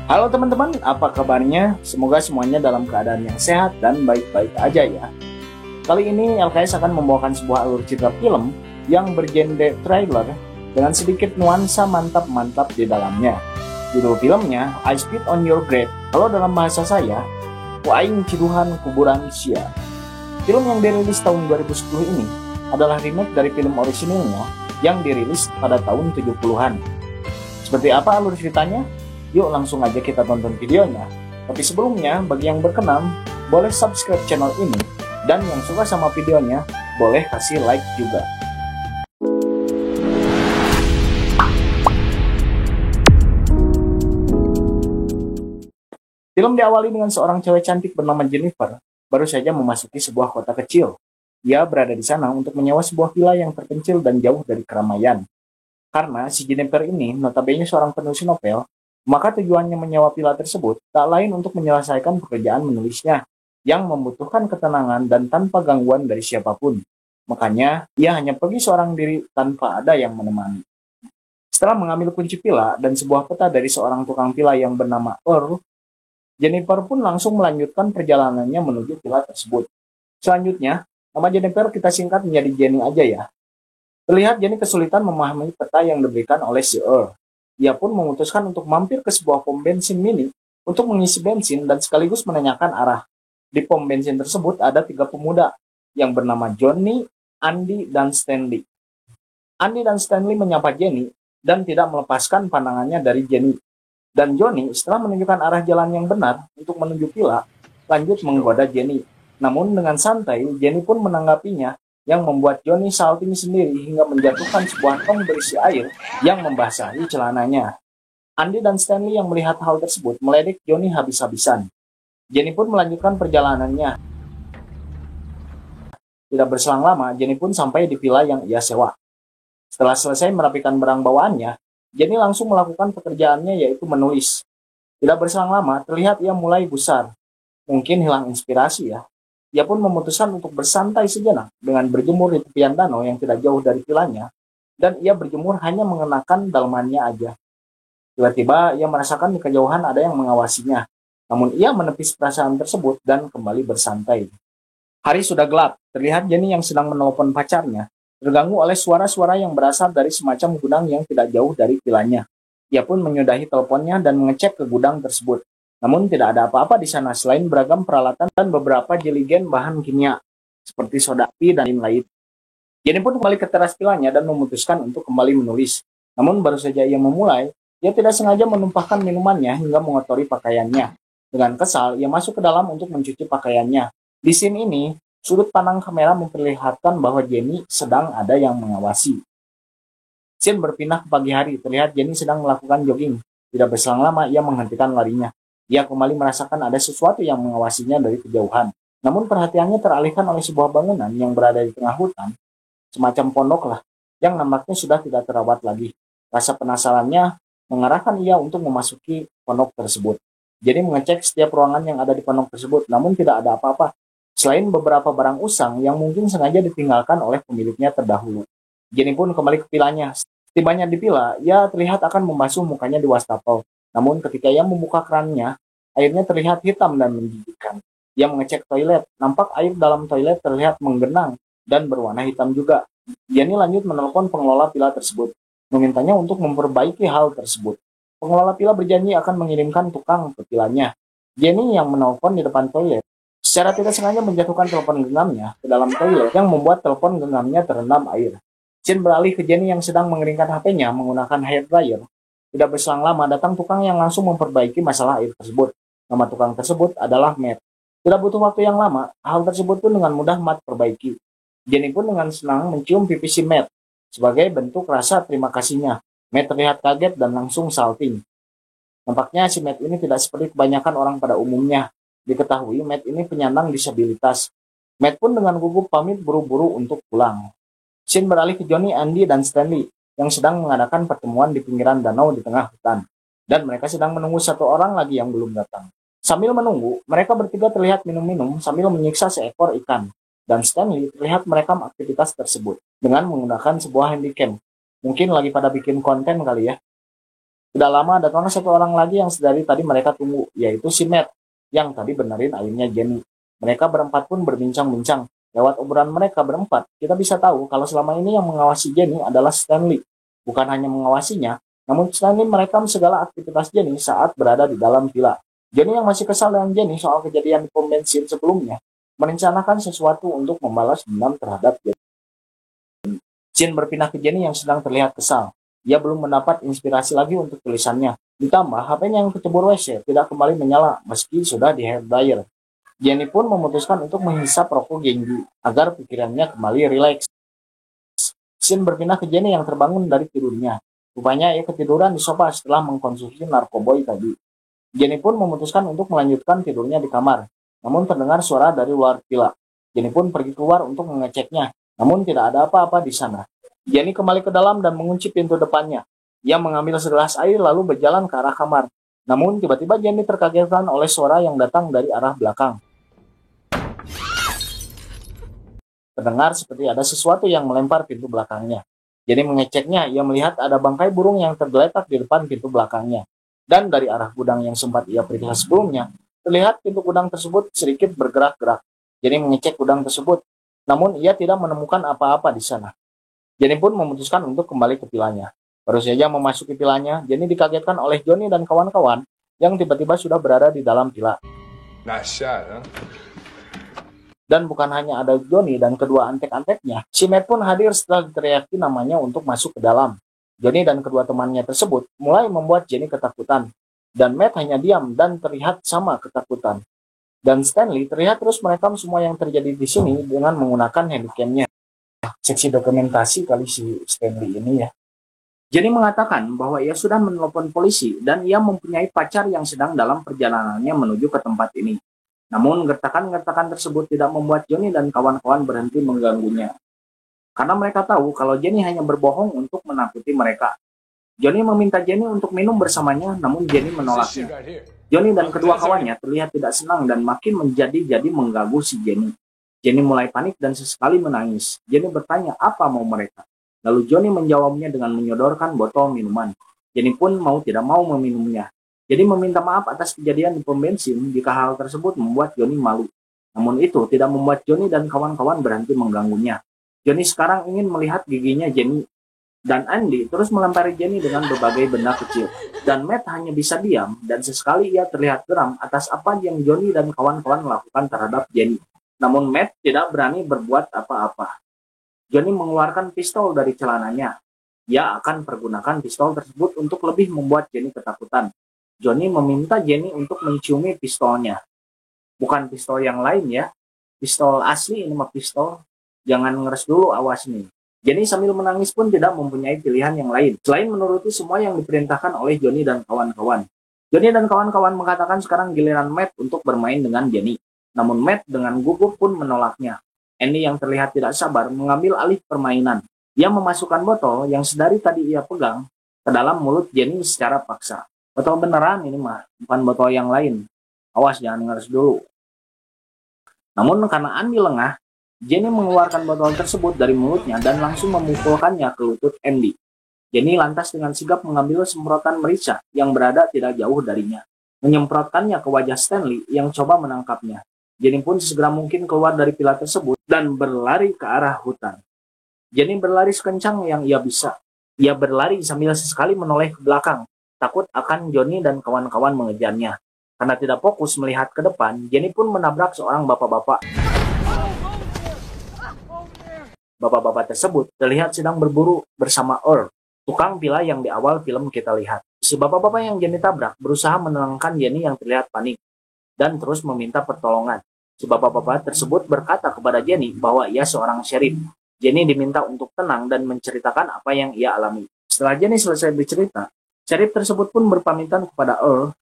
Halo teman-teman, apa kabarnya? Semoga semuanya dalam keadaan yang sehat dan baik-baik aja ya. Kali ini LKS akan membawakan sebuah alur cerita film yang bergenre trailer dengan sedikit nuansa mantap-mantap di dalamnya. Judul filmnya I Spit on Your Grave, kalau dalam bahasa saya, Kuaing Ciduhan Kuburan Sia. Film yang dirilis tahun 2010 ini adalah remake dari film orisinilnya yang dirilis pada tahun 70-an. Seperti apa alur ceritanya? Yuk langsung aja kita tonton videonya. Tapi sebelumnya, bagi yang berkenan, boleh subscribe channel ini. Dan yang suka sama videonya, boleh kasih like juga. Film diawali dengan seorang cewek cantik bernama Jennifer, baru saja memasuki sebuah kota kecil. Ia berada di sana untuk menyewa sebuah villa yang terpencil dan jauh dari keramaian. Karena si Jennifer ini notabene seorang penulis novel, maka tujuannya menyewa villa tersebut tak lain untuk menyelesaikan pekerjaan menulisnya yang membutuhkan ketenangan dan tanpa gangguan dari siapapun. Makanya, ia hanya pergi seorang diri tanpa ada yang menemani. Setelah mengambil kunci villa dan sebuah peta dari seorang tukang villa yang bernama Earl, Jennifer pun langsung melanjutkan perjalanannya menuju villa tersebut. Selanjutnya, nama Jennifer kita singkat menjadi Jenny aja ya. Terlihat Jenny kesulitan memahami peta yang diberikan oleh si Earl. Ia pun memutuskan untuk mampir ke sebuah pom bensin mini untuk mengisi bensin dan sekaligus menanyakan arah. Di pom bensin tersebut ada 3 pemuda yang bernama Johnny, Andy, dan Stanley. Andy dan Stanley menyapa Jenny dan tidak melepaskan pandangannya dari Jenny. Dan Johnny setelah menunjukkan arah jalan yang benar untuk menuju villa, lanjut menggoda Jenny. Namun dengan santai, Jenny pun menanggapinya yang membuat Johnny salting sendiri hingga menjatuhkan sebuah tong berisi air yang membasahi celananya. Andy dan Stanley yang melihat hal tersebut meledek Johnny habis-habisan. Jenny pun melanjutkan perjalanannya. Tidak berselang lama, Jenny pun sampai di villa yang ia sewa. Setelah selesai merapikan barang bawaannya, Jenny langsung melakukan pekerjaannya yaitu menulis. Tidak berselang lama, terlihat ia mulai gusar. Mungkin hilang inspirasi ya. Ia pun memutuskan untuk bersantai sejenak dengan berjemur di tepian danau yang tidak jauh dari vilanya, dan ia berjemur hanya mengenakan dalemannya aja. Tiba-tiba ia merasakan di kejauhan ada yang mengawasinya, namun ia menepis perasaan tersebut dan kembali bersantai. Hari sudah gelap, terlihat Jenny yang sedang menelpon pacarnya, terganggu oleh suara-suara yang berasal dari semacam gudang yang tidak jauh dari vilanya. Ia pun menyudahi teleponnya dan mengecek ke gudang tersebut. Namun tidak ada apa-apa di sana selain beragam peralatan dan beberapa jeligen bahan kimia, seperti soda api dan lain-lain. Jenny pun kembali ke teras vilanya dan memutuskan untuk kembali menulis. Namun baru saja ia memulai, ia tidak sengaja menumpahkan minumannya hingga mengotori pakaiannya. Dengan kesal, ia masuk ke dalam untuk mencuci pakaiannya. Di scene ini, sudut pandang kamera memperlihatkan bahwa Jenny sedang ada yang mengawasi. Scene berpindah ke pagi hari, terlihat Jenny sedang melakukan jogging. Tidak berselang lama, ia menghentikan larinya. Ia kembali merasakan ada sesuatu yang mengawasinya dari kejauhan. Namun perhatiannya teralihkan oleh sebuah bangunan yang berada di tengah hutan, semacam pondok lah, yang nampaknya sudah tidak terawat lagi. Rasa penasarannya mengarahkan ia untuk memasuki pondok tersebut. Jadi mengecek setiap ruangan yang ada di pondok tersebut, namun tidak ada apa-apa, selain beberapa barang usang yang mungkin sengaja ditinggalkan oleh pemiliknya terdahulu. Jenny pun kembali ke vilanya. Tibanya di villa, ia terlihat akan membasuh mukanya di wastafel. Namun ketika ia membuka kerannya, airnya terlihat hitam dan menjijikkan. Ia mengecek toilet, nampak air dalam toilet terlihat menggenang dan berwarna hitam juga. Jenny lanjut menelpon pengelola villa tersebut, memintanya untuk memperbaiki hal tersebut. Pengelola villa berjanji akan mengirimkan tukang ke villanya. Jenny yang menelpon di depan toilet, secara tidak sengaja menjatuhkan telepon genggamnya ke dalam toilet yang membuat telepon genggamnya terendam air. Scene beralih ke Jenny yang sedang mengeringkan HP-nya menggunakan hair dryer. Tidak berselang lama, datang tukang yang langsung memperbaiki masalah air tersebut. Nama tukang tersebut adalah Matt. Tidak butuh waktu yang lama, hal tersebut pun dengan mudah Matt perbaiki. Jenny pun dengan senang mencium pipi si Matt, sebagai bentuk rasa terima kasihnya. Matt terlihat kaget dan langsung salting. Nampaknya si Matt ini tidak seperti kebanyakan orang pada umumnya. Diketahui Matt ini penyandang disabilitas. Matt pun dengan gugup pamit buru-buru untuk pulang. Scene beralih ke Johnny, Andy, dan Stanley yang sedang mengadakan pertemuan di pinggiran danau di tengah hutan. Dan mereka sedang menunggu satu orang lagi yang belum datang. Sambil menunggu, mereka bertiga terlihat minum-minum sambil menyiksa seekor ikan. Dan Stanley terlihat merekam aktivitas tersebut dengan menggunakan sebuah handycam. Mungkin lagi pada bikin konten kali ya. Tidak lama datanglah satu orang lagi yang sedari tadi mereka tunggu, yaitu si Matt yang tadi benerin ayunnya Jenny. Mereka berempat pun berbincang-bincang. Lewat obrolan mereka berempat, kita bisa tahu kalau selama ini yang mengawasi Jenny adalah Stanley. Bukan hanya mengawasinya, namun Stanley merekam segala aktivitas Jenny saat berada di dalam villa. Jenny yang masih kesal dengan Jenny soal kejadian di pom bensin sebelumnya, merencanakan sesuatu untuk membalas dendam terhadap Jenny. Chin berpindah ke Jenny yang sedang terlihat kesal. Ia belum mendapat inspirasi lagi untuk tulisannya. Ditambah, HP-nya yang kecebur WC tidak kembali menyala meski sudah di hairdryer. Jenny pun memutuskan untuk menghisap rokok Genji agar pikirannya kembali rileks. Shin berpindah ke Jenny yang terbangun dari tidurnya. Rupanya ia ketiduran di sofa setelah mengkonsumsi narkoboy tadi. Jenny pun memutuskan untuk melanjutkan tidurnya di kamar. Namun terdengar suara dari luar villa. Jenny pun pergi keluar untuk mengeceknya. Namun tidak ada apa-apa di sana. Jenny kembali ke dalam dan mengunci pintu depannya. Ia mengambil segelas air lalu berjalan ke arah kamar. Namun tiba-tiba Jenny terkagetkan oleh suara yang datang dari arah belakang. Terdengar seperti ada sesuatu yang melempar pintu belakangnya. Jenny mengeceknya, ia melihat ada bangkai burung yang tergeletak di depan pintu belakangnya. Dan dari arah gudang yang sempat ia periksa sebelumnya, terlihat pintu gudang tersebut sedikit bergerak-gerak. Jenny mengecek gudang tersebut. Namun ia tidak menemukan apa-apa di sana. Jenny pun memutuskan untuk kembali ke vilanya. Baru saja memasuki vilanya, Jenny dikagetkan oleh Johnny dan kawan-kawan yang tiba-tiba sudah berada di dalam villa. Dan bukan hanya ada Johnny dan kedua antek-anteknya, si Matt pun hadir setelah diteriaki namanya untuk masuk ke dalam. Johnny dan kedua temannya tersebut mulai membuat Jenny ketakutan. Dan Matt hanya diam dan terlihat sama ketakutan. Dan Stanley terlihat terus merekam semua yang terjadi di sini dengan menggunakan handycam-nya. Seksi dokumentasi kali si Stanley ini ya. Jenny mengatakan bahwa ia sudah menelepon polisi dan ia mempunyai pacar yang sedang dalam perjalanannya menuju ke tempat ini. Namun gertakan-gertakan tersebut tidak membuat Johnny dan kawan-kawan berhenti mengganggunya. Karena mereka tahu kalau Jenny hanya berbohong untuk menakuti mereka. Johnny meminta Jenny untuk minum bersamanya, namun Jenny menolaknya. Johnny dan kedua kawannya terlihat tidak senang dan makin menjadi mengganggu si Jenny. Jenny mulai panik dan sesekali menangis. Jenny bertanya apa mau mereka. Lalu Johnny menjawabnya dengan menyodorkan botol minuman. Jenny pun mau tidak mau meminumnya. Jenny meminta maaf atas kejadian di pom bensin jika hal tersebut membuat Johnny malu. Namun itu tidak membuat Johnny dan kawan-kawan berhenti mengganggunya. Johnny sekarang ingin melihat giginya Jenny. Dan Andy terus melempari Jenny dengan berbagai benda kecil. Dan Matt hanya bisa diam dan sesekali ia terlihat geram atas apa yang Johnny dan kawan-kawan lakukan terhadap Jenny. Namun Matt tidak berani berbuat apa-apa. Johnny mengeluarkan pistol dari celananya. Ia akan pergunakan pistol tersebut untuk lebih membuat Jenny ketakutan. Johnny meminta Jenny untuk menciumi pistolnya. Bukan pistol yang lain ya. Pistol asli ini mah pistol. Jangan ngeres dulu, awas nih. Jenny sambil menangis pun tidak mempunyai pilihan yang lain selain menuruti semua yang diperintahkan oleh Johnny dan kawan-kawan. Johnny dan kawan-kawan mengatakan sekarang giliran Matt untuk bermain dengan Jenny. Namun Matt dengan gugup pun menolaknya. Andy yang terlihat tidak sabar mengambil alih permainan. Ia memasukkan botol yang sedari tadi ia pegang ke dalam mulut Jenny secara paksa. Botol beneran ini mah, bukan botol yang lain. Awas jangan ngeres dulu. Namun karena Andy lengah, Jenny mengeluarkan botol tersebut dari mulutnya dan langsung memukulkannya ke lutut Andy. Jenny lantas dengan sigap mengambil semprotan merica yang berada tidak jauh darinya, menyemprotkannya ke wajah Stanley yang coba menangkapnya. Jenny pun sesegera mungkin keluar dari villa tersebut dan berlari ke arah hutan. Jenny berlari sekencang yang ia bisa. Ia berlari sambil sesekali menoleh ke belakang, takut akan Johnny dan kawan-kawan mengejarnya. Karena tidak fokus melihat ke depan, Jenny pun menabrak seorang bapak-bapak. Bapak-bapak tersebut terlihat sedang berburu bersama Earl, tukang villa yang di awal film kita lihat. Si bapak-bapak yang Jenny tabrak berusaha menenangkan Jenny yang terlihat panik dan terus meminta pertolongan. Si bapak-bapak tersebut berkata kepada Jenny bahwa ia seorang sheriff. Jenny diminta untuk tenang dan menceritakan apa yang ia alami. Setelah Jenny selesai bercerita, sheriff tersebut pun berpamitan kepada Earl.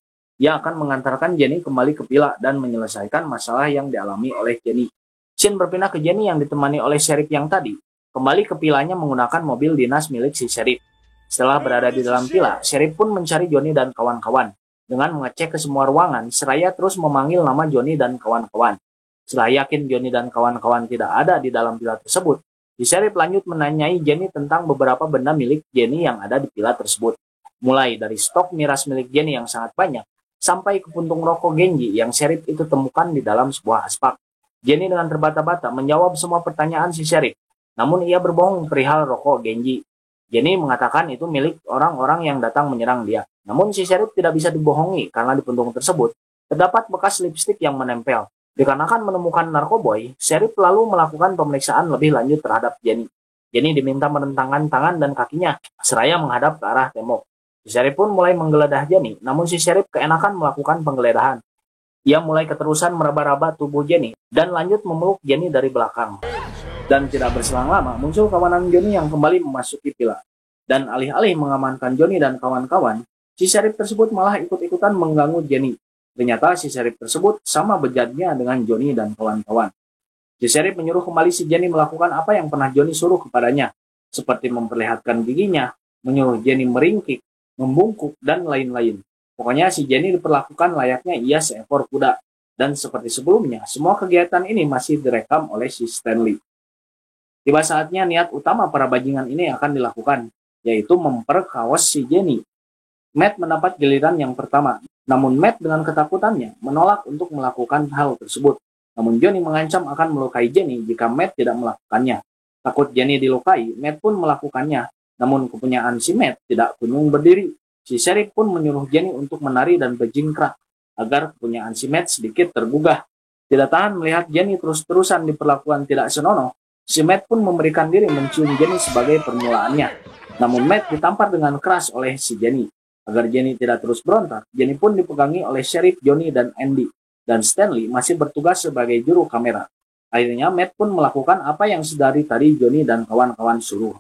Ia akan mengantarkan Jenny kembali ke villa dan menyelesaikan masalah yang dialami oleh Jenny. Shin berpindah ke Jenny yang ditemani oleh sheriff yang tadi, kembali ke villanya menggunakan mobil dinas milik si sheriff. Setelah berada di dalam villa, sheriff pun mencari Johnny dan kawan-kawan. Dengan mengecek ke semua ruangan, seraya terus memanggil nama Johnny dan kawan-kawan. Setelah yakin Johnny dan kawan-kawan tidak ada di dalam villa tersebut, si sheriff lanjut menanyai Jenny tentang beberapa benda milik Jenny yang ada di villa tersebut. Mulai dari stok miras milik Jenny yang sangat banyak, sampai ke puntung rokok Genji yang Sheriff itu temukan di dalam sebuah aspak. Jenny dengan terbata-bata menjawab semua pertanyaan si Sheriff, namun ia berbohong perihal rokok Genji. Jenny mengatakan itu milik orang-orang yang datang menyerang dia. Namun si Sheriff tidak bisa dibohongi karena di puntung tersebut terdapat bekas lipstik yang menempel. Dikarenakan menemukan narkoboy, Sheriff lalu melakukan pemeriksaan lebih lanjut terhadap Jenny. Jenny diminta merentangkan tangan dan kakinya, seraya menghadap ke arah tembok. Si Sheriff pun mulai menggeledah Jenny, namun si Sheriff keenakan melakukan penggeledahan. Ia mulai keterusan meraba-raba tubuh Jenny dan lanjut memeluk Jenny dari belakang. Dan tidak berselang lama, muncul kawanan Johnny yang kembali memasuki villa. Dan alih-alih mengamankan Johnny dan kawan-kawan, si Sheriff tersebut malah ikut-ikutan mengganggu Jenny. Ternyata si Sheriff tersebut sama bejatnya dengan Johnny dan kawan-kawan. Si Sheriff menyuruh kembali si Jenny melakukan apa yang pernah Johnny suruh kepadanya, seperti memperlihatkan giginya, menyuruh Jenny meringkik, membungkuk, dan lain-lain. Pokoknya si Jenny diperlakukan layaknya ia seekor kuda. Dan seperti sebelumnya, semua kegiatan ini masih direkam oleh si Stanley. Tiba saatnya niat utama para bajingan ini akan dilakukan, yaitu memperkaos si Jenny. Matt mendapat giliran yang pertama, namun Matt dengan ketakutannya menolak untuk melakukan hal tersebut. Namun Johnny mengancam akan melukai Jenny jika Matt tidak melakukannya. Takut Jenny dilukai, Matt pun melakukannya. Namun kepunyaan si Matt tidak kunjung berdiri. Si Sheriff pun menyuruh Jenny untuk menari dan berjingkrak, agar kepunyaan si Matt sedikit tergugah. Tidak tahan melihat Jenny terus-terusan diperlakukan tidak senonoh, si Matt pun memberikan diri mencium Jenny sebagai permulaannya. Namun Matt ditampar dengan keras oleh si Jenny. Agar Jenny tidak terus berontak, Jenny pun dipegangi oleh Sheriff, Johnny, dan Andy. Dan Stanley masih bertugas sebagai juru kamera. Akhirnya Matt pun melakukan apa yang sedari tadi Johnny dan kawan-kawan suruh.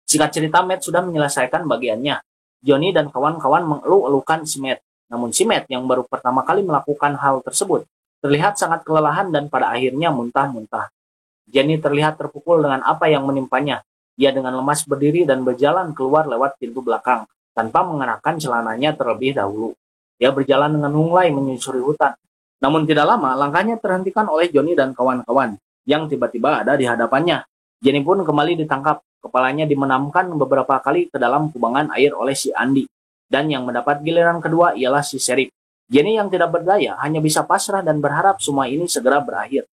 Singkat cerita, Matt sudah menyelesaikan bagiannya. Johnny dan kawan-kawan mengeluh-elukan si Matt. Namun si Matt yang baru pertama kali melakukan hal tersebut terlihat sangat kelelahan dan pada akhirnya muntah-muntah. Jenny terlihat terpukul dengan apa yang menimpanya. Dia dengan lemas berdiri dan berjalan keluar lewat pintu belakang, tanpa mengenakan celananya terlebih dahulu. Dia berjalan dengan lunglai menyusuri hutan. Namun tidak lama, langkahnya terhentikan oleh Johnny dan kawan-kawan, yang tiba-tiba ada di hadapannya. Jenny pun kembali ditangkap. Kepalanya dimenamkan beberapa kali ke dalam kubangan air oleh si Andy. Dan yang mendapat giliran kedua ialah si Sheriff. Jenny yang tidak berdaya hanya bisa pasrah dan berharap semua ini segera berakhir.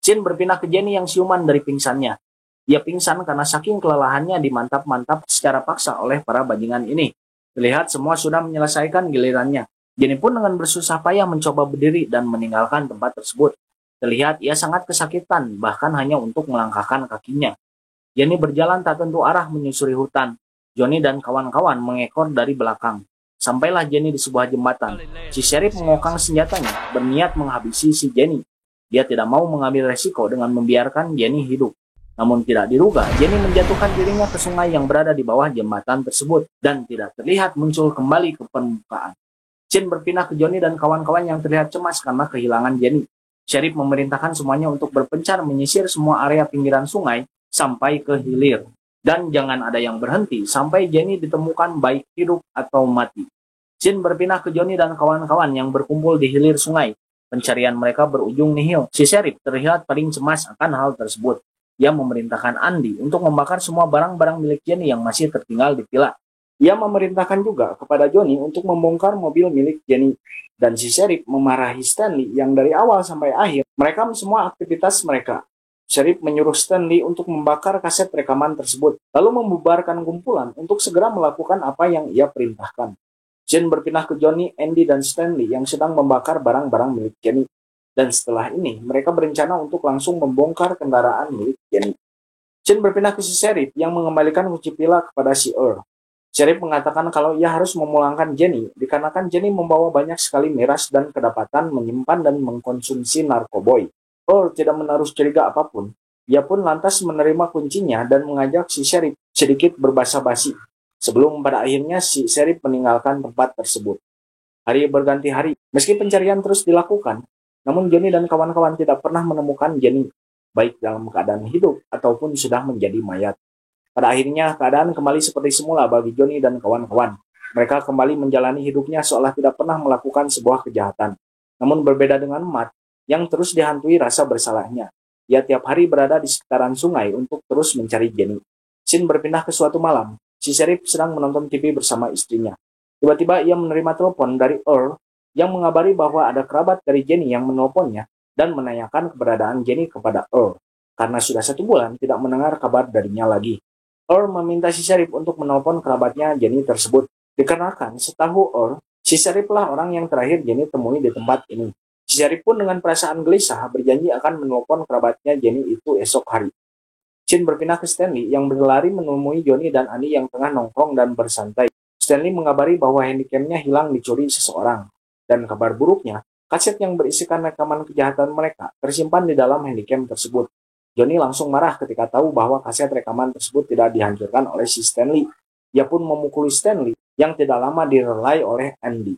Scene berpindah ke Jenny yang siuman dari pingsannya. Dia pingsan karena saking kelelahannya dimantap-mantap secara paksa oleh para bajingan ini. Terlihat semua sudah menyelesaikan gilirannya. Jenny pun dengan bersusah payah mencoba berdiri dan meninggalkan tempat tersebut. Terlihat ia sangat kesakitan, bahkan hanya untuk melangkahkan kakinya. Jenny berjalan tak tentu arah menyusuri hutan. Johnny dan kawan-kawan mengekor dari belakang. Sampailah Jenny di sebuah jembatan. Si Sheriff mengokang senjatanya, berniat menghabisi si Jenny. Dia tidak mau mengambil resiko dengan membiarkan Jenny hidup. Namun tidak diduga, Jenny menjatuhkan dirinya ke sungai yang berada di bawah jembatan tersebut dan tidak terlihat muncul kembali ke permukaan. Scene berpindah ke Johnny dan kawan-kawan yang terlihat cemas karena kehilangan Jenny. Sheriff memerintahkan semuanya untuk berpencar menyisir semua area pinggiran sungai sampai ke hilir. Dan jangan ada yang berhenti sampai Jenny ditemukan baik hidup atau mati. Scene berpindah ke Johnny dan kawan-kawan yang berkumpul di hilir sungai. Pencarian mereka berujung nihil. Si Sheriff terlihat paling cemas akan hal tersebut. Ia memerintahkan Andy untuk membakar semua barang-barang milik Jenny yang masih tertinggal di villa. Ia memerintahkan juga kepada Johnny untuk membongkar mobil milik Jenny. Dan si Sheriff memarahi Stanley yang dari awal sampai akhir merekam semua aktivitas mereka. Sheriff menyuruh Stanley untuk membakar kaset rekaman tersebut, lalu membubarkan kumpulan untuk segera melakukan apa yang ia perintahkan. Scene berpindah ke Johnny, Andy, dan Stanley yang sedang membakar barang-barang milik Jenny. Dan setelah ini, mereka berencana untuk langsung membongkar kendaraan milik Jenny. Scene berpindah ke si Sheriff yang mengembalikan kunci villa kepada si Earl. Sheriff mengatakan kalau ia harus memulangkan Jenny, dikarenakan Jenny membawa banyak sekali miras dan kedapatan menyimpan dan mengkonsumsi narkoboy. Earl tidak menaruh curiga apapun. Ia pun lantas menerima kuncinya dan mengajak si Sheriff sedikit berbasa-basi. Sebelum pada akhirnya si Sheriff meninggalkan tempat tersebut. Hari berganti hari, meski pencarian terus dilakukan, namun Johnny dan kawan-kawan tidak pernah menemukan Jenny, baik dalam keadaan hidup ataupun sudah menjadi mayat. Pada akhirnya, keadaan kembali seperti semula bagi Johnny dan kawan-kawan. Mereka kembali menjalani hidupnya seolah tidak pernah melakukan sebuah kejahatan. Namun berbeda dengan Matt, yang terus dihantui rasa bersalahnya. Ia tiap hari berada di sekitaran sungai untuk terus mencari Jenny. Scene berpindah ke suatu malam. Si Sheriff sedang menonton TV bersama istrinya. Tiba-tiba ia menerima telepon dari Earl yang mengabari bahwa ada kerabat dari Jenny yang menelponnya dan menanyakan keberadaan Jenny kepada Earl karena sudah 1 bulan tidak mendengar kabar darinya lagi. Earl meminta si Sheriff untuk menelpon kerabatnya Jenny tersebut. Dikarenakan setahu Earl, si Sheriff lah orang yang terakhir Jenny temui di tempat ini. Si Sheriff pun dengan perasaan gelisah berjanji akan menelpon kerabatnya Jenny itu esok hari. Chin berpindah ke Stanley yang berlari menemui Johnny dan Annie yang tengah nongkrong dan bersantai. Stanley mengabari bahwa handycamnya hilang dicuri seseorang. Dan kabar buruknya, kaset yang berisikan rekaman kejahatan mereka tersimpan di dalam handycam tersebut. Johnny langsung marah ketika tahu bahwa kaset rekaman tersebut tidak dihancurkan oleh si Stanley. Ia pun memukuli Stanley yang tidak lama direlai oleh Andy.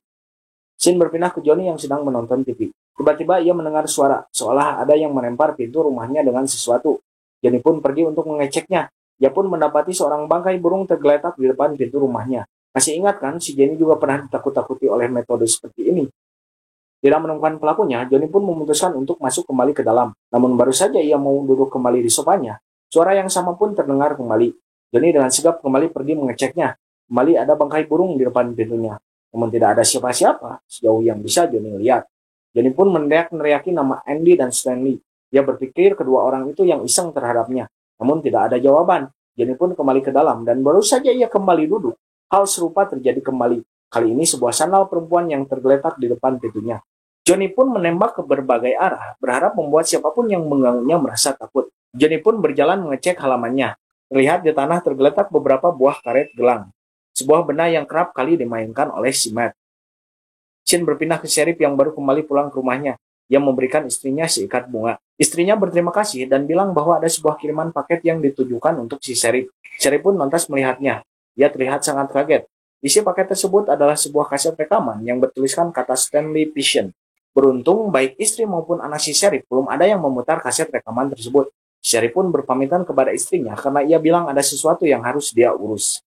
Chin berpindah ke Johnny yang sedang menonton TV. Tiba-tiba ia mendengar suara, seolah ada yang melempar pintu rumahnya dengan sesuatu. Johnny pun pergi untuk mengeceknya. Ia pun mendapati seorang bangkai burung tergeletak di depan pintu rumahnya. Masih ingat kan, si Jenny juga pernah ditakut-takuti oleh metode seperti ini. Tidak menemukan pelakunya, Johnny pun memutuskan untuk masuk kembali ke dalam. Namun baru saja ia mau duduk kembali di sofanya, suara yang sama pun terdengar kembali. Johnny dengan sigap kembali pergi mengeceknya. Kembali ada bangkai burung di depan pintunya. Namun tidak ada siapa-siapa sejauh yang bisa Johnny lihat. Johnny pun meneriaki nama Andy dan Stanley. Dia berpikir kedua orang itu yang iseng terhadapnya. Namun tidak ada jawaban. Johnny pun kembali ke dalam dan baru saja ia kembali duduk. Hal serupa terjadi kembali. Kali ini sebuah sandal perempuan yang tergeletak di depan pintunya. Johnny pun menembak ke berbagai arah, berharap membuat siapapun yang mengganggunya merasa takut. Johnny pun berjalan mengecek halamannya. Terlihat di tanah tergeletak beberapa buah karet gelang. Sebuah benda yang kerap kali dimainkan oleh si Matt. Chin berpindah ke Sheriff yang baru kembali pulang ke rumahnya. Ia memberikan istrinya seikat bunga. Istrinya berterima kasih dan bilang bahwa ada sebuah kiriman paket yang ditujukan untuk si Sheriff. Sheriff pun lantas melihatnya. Ia terlihat sangat kaget. Isi paket tersebut adalah sebuah kaset rekaman yang bertuliskan kata Stanley Vision. Beruntung baik istri maupun anak si Sheriff belum ada yang memutar kaset rekaman tersebut. Sheriff pun berpamitan kepada istrinya karena ia bilang ada sesuatu yang harus dia urus.